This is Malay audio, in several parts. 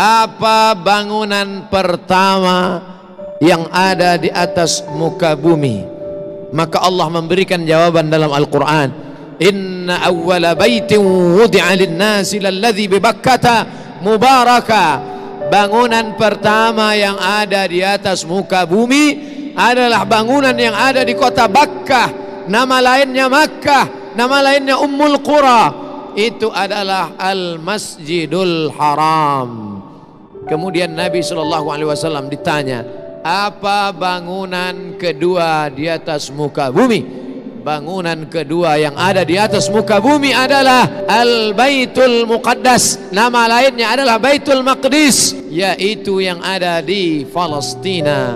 apa bangunan pertama yang ada di atas muka bumi? Maka Allah memberikan jawaban dalam Al-Quran, inna awwala baitin wudi'a lin-nasi lalladzi bi Bakkata mubaraka. Bangunan pertama yang ada di atas muka bumi adalah bangunan yang ada di kota Bakkah, nama lainnya Makkah, nama lainnya Ummul Qura. Itu adalah Al-Masjidul Haram. Kemudian Nabi SAW ditanya, apa bangunan kedua di atas muka bumi? Bangunan kedua yang ada di atas muka bumi adalah Al-Baitul Muqaddas, nama lainnya adalah Baitul Maqdis, yaitu yang ada di Palestina.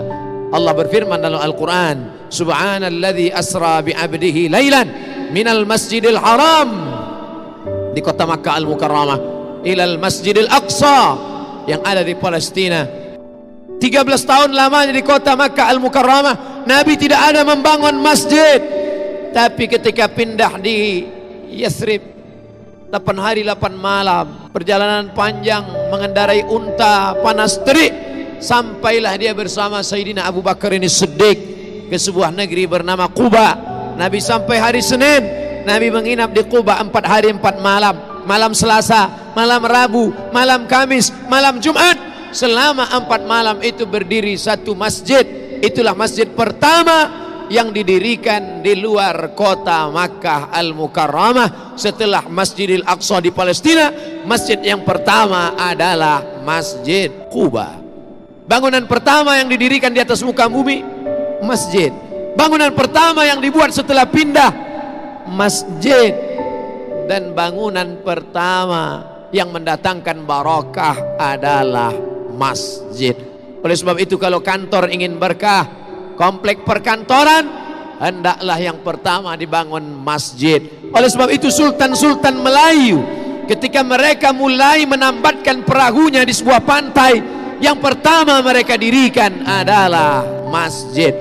Allah berfirman dalam Al-Quran, subhanalladzi asra bi'abdihi laylan minal masjidil haram, di kota Makkah Al-Mukarramah, ilal masjidil aqsa yang ada di Palestina. 13 tahun lamanya di kota Makkah Al-Mukarramah, Nabi tidak ada membangun masjid. Tapi ketika pindah di Yathrib, 8 hari 8 malam, perjalanan panjang mengendarai unta, panas terik, sampailah dia bersama Sayyidina Abu Bakar ini Siddiq ke sebuah negeri bernama Quba. Nabi sampai hari Senin, Nabi menginap di Quba 4 hari 4 malam. Malam Selasa, malam Rabu, malam Kamis, malam Jumat. Selama 4 malam itu berdiri satu masjid. Itulah masjid pertama yang didirikan di luar kota Makkah Al-Mukarramah setelah Masjidil Aqsa di Palestina. Masjid yang pertama adalah Masjid Quba. Bangunan pertama yang didirikan di atas muka bumi, masjid. Bangunan pertama yang dibuat setelah pindah, masjid. Dan bangunan pertama yang mendatangkan barakah adalah masjid. Oleh sebab itu kalau kantor ingin berkah, komplek perkantoran, hendaklah yang pertama dibangun masjid. Oleh sebab itu sultan-sultan Melayu ketika mereka mulai menambatkan perahunya di sebuah pantai, yang pertama mereka dirikan adalah masjid.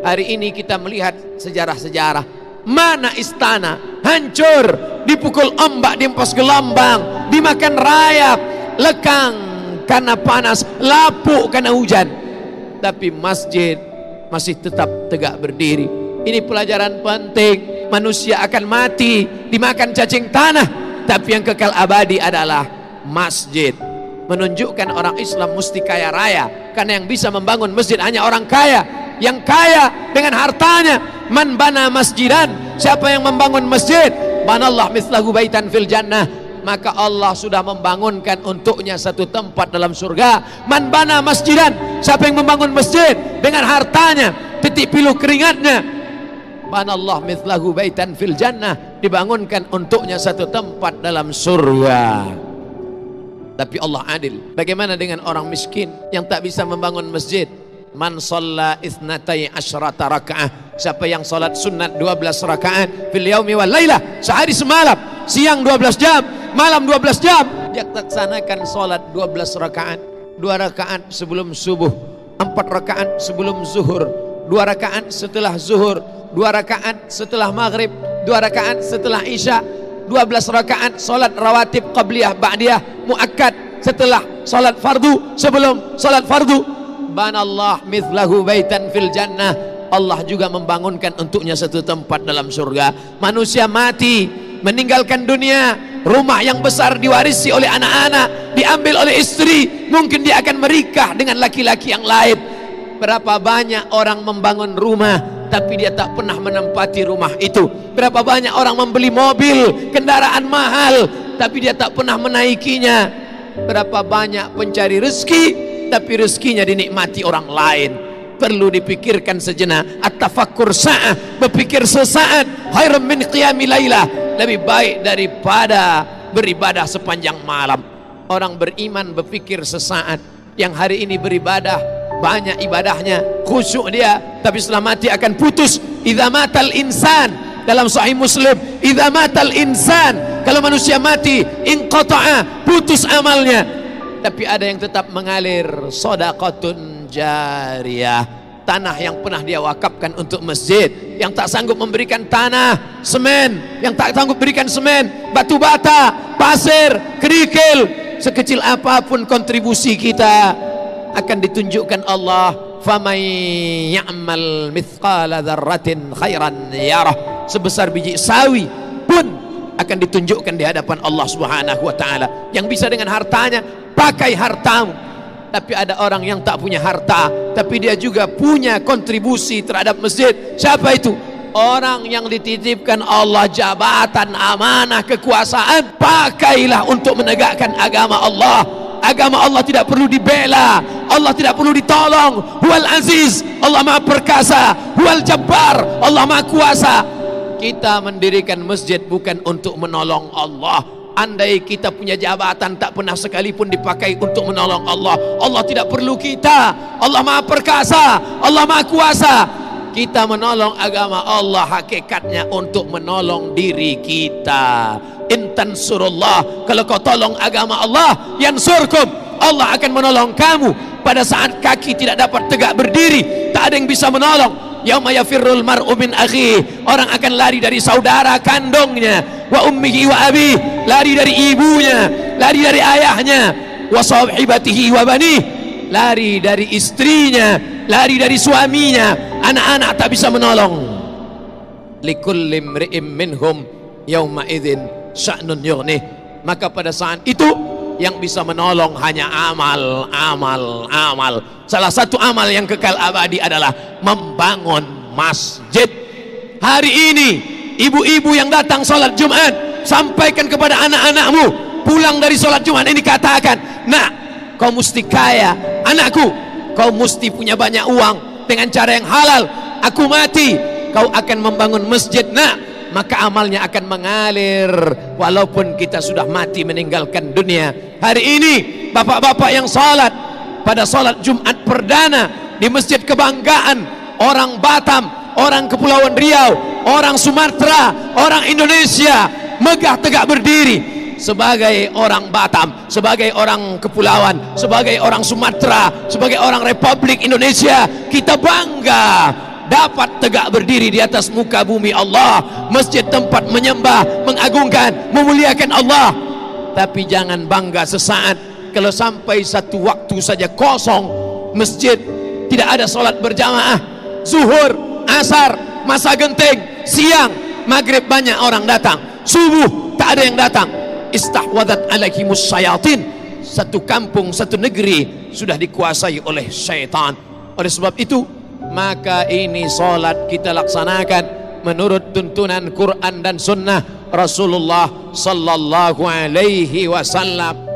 Hari ini kita melihat sejarah-sejarah, mana istana hancur, dipukul ombak, dihempas gelombang, dimakan rayap, lekang karena panas, lapuk karena hujan, tapi masjid masih tetap tegak berdiri. Ini pelajaran penting. Manusia akan mati, dimakan cacing tanah, tapi yang kekal abadi adalah masjid. Menunjukkan orang Islam mesti kaya raya, karena yang bisa membangun masjid hanya orang kaya, yang kaya dengan hartanya. Man bana masjidan, siapa yang membangun masjid, banallah mithlahu baitan fil jannah, maka Allah sudah membangunkan untuknya satu tempat dalam surga. Man bana masjidan, siapa yang membangun masjid dengan hartanya, titik piluh keringatnya, banallah mithlahu baitan fil jannah, dibangunkan untuknya satu tempat dalam surga. Tapi Allah adil. Bagaimana dengan orang miskin yang tak bisa membangun masjid? Man shalla itsnatai asyrata rakaah, siapa yang salat sunat 12 rakaat fil yaumi wal lailah, sehari semalam, siang 12 jam, malam 12 jam, dia laksanakan salat 12 rakaat, 2 rakaat sebelum subuh, 4 rakaat sebelum zuhur, 2 rakaat setelah zuhur, 2 rakaat setelah maghrib, 2 rakaat setelah isya, 12 rakaat salat rawatib qabliyah ba'diyah muakkad setelah salat fardu, sebelum salat fardu. Banallah mithlahu baitan fil jannah, Allah juga membangunkan untuknya satu tempat dalam surga. Manusia mati, meninggalkan dunia, rumah yang besar diwarisi oleh anak-anak, diambil oleh istri, mungkin dia akan menikah dengan laki-laki yang lain. Berapa banyak orang membangun rumah tapi dia tak pernah menempati rumah itu. Berapa banyak orang membeli mobil, kendaraan mahal, tapi dia tak pernah menaikinya. Berapa banyak pencari rezeki tapi rezekinya dinikmati orang lain. Perlu dipikirkan sejenak. At-tafakkur sa'ah, berpikir sesaat, khairum min qiyami lailah, lebih baik daripada beribadah sepanjang malam. Orang beriman berpikir sesaat. Yang hari ini beribadah, banyak ibadahnya, khusyuk dia, tapi setelah mati akan putus. Idza matal insan, dalam Sahih Muslim, idza matal insan, kalau manusia mati, inqata'a, putus amalnya. Tapi ada yang tetap mengalir, shadaqatun jariyah, tanah yang pernah dia wakafkan untuk masjid. Yang tak sanggup memberikan tanah, semen, yang tak sanggup berikan semen, batu bata, pasir, kerikil, sekecil apapun kontribusi kita akan ditunjukkan Allah. Faman ya'mal mithqala dzarratin khairan yarah, sebesar biji sawi pun akan ditunjukkan di hadapan Allah Subhanahu wa taala. Yang bisa dengan hartanya, pakai hartamu. Tapi ada orang yang tak punya harta, tapi dia juga punya kontribusi terhadap masjid. Siapa itu? Orang yang dititipkan Allah jabatan, amanah, kekuasaan. Pakailah untuk menegakkan agama Allah. Agama Allah tidak perlu dibela, Allah tidak perlu ditolong. Huwal aziz, Allah maha perkasa. Huwal jabbar, Allah maha kuasa. Kita mendirikan masjid bukan untuk menolong Allah. Andai kita punya jabatan, tak pernah sekalipun dipakai untuk menolong Allah. Allah tidak perlu kita. Allah maha perkasa, Allah maha kuasa. Kita menolong agama Allah hakikatnya untuk menolong diri kita. Intan surullah, kalau kau tolong agama Allah, yansurkum, Allah akan menolong kamu. Pada saat kaki tidak dapat tegak berdiri, tak ada yang bisa menolong. Yauma yafirrul mar'u min akhihi, orang akan lari dari saudara kandungnya. Wa ummihi wa abi, lari dari ibunya, lari dari ayahnya. Wa sahibatihi wa bani, lari dari istrinya, lari dari suaminya. Anak-anak tak bisa menolong. Likulli imri'in minhum yauma idzin sya'nun yughnih, maka pada saat itu yang bisa menolong hanya amal, amal, amal. Salah satu amal yang kekal abadi adalah membangun masjid. Hari ini ibu-ibu yang datang sholat Jumat, sampaikan kepada anak-anakmu pulang dari sholat Jumat ini, katakan, nak, kau mesti kaya. Anakku, kau mesti punya banyak uang dengan cara yang halal. Aku mati, kau akan membangun masjid, nak, maka amalnya akan mengalir walaupun kita sudah mati meninggalkan dunia. Hari ini bapak-bapak yang salat pada salat Jumat perdana di masjid kebanggaan orang Batam, orang Kepulauan Riau, orang Sumatera, orang Indonesia, megah tegak berdiri sebagai orang Batam, sebagai orang kepulauan, sebagai orang Sumatera, sebagai orang Republik Indonesia. Kita bangga dapat tegak berdiri di atas muka bumi Allah, masjid tempat menyembah, mengagungkan, memuliakan Allah. Tapi jangan bangga sesaat kalau sampai satu waktu saja kosong masjid, tidak ada solat berjamaah. Zuhur, asar, masa genting, siang, maghrib banyak orang datang, subuh tak ada yang datang. Istahwadat alaihimus syayatin, satu kampung, satu negeri sudah dikuasai oleh syaitan. Oleh sebab itu, maka ini solat kita laksanakan menurut tuntunan Quran dan Sunnah Rasulullah sallallahu alaihi wasallam.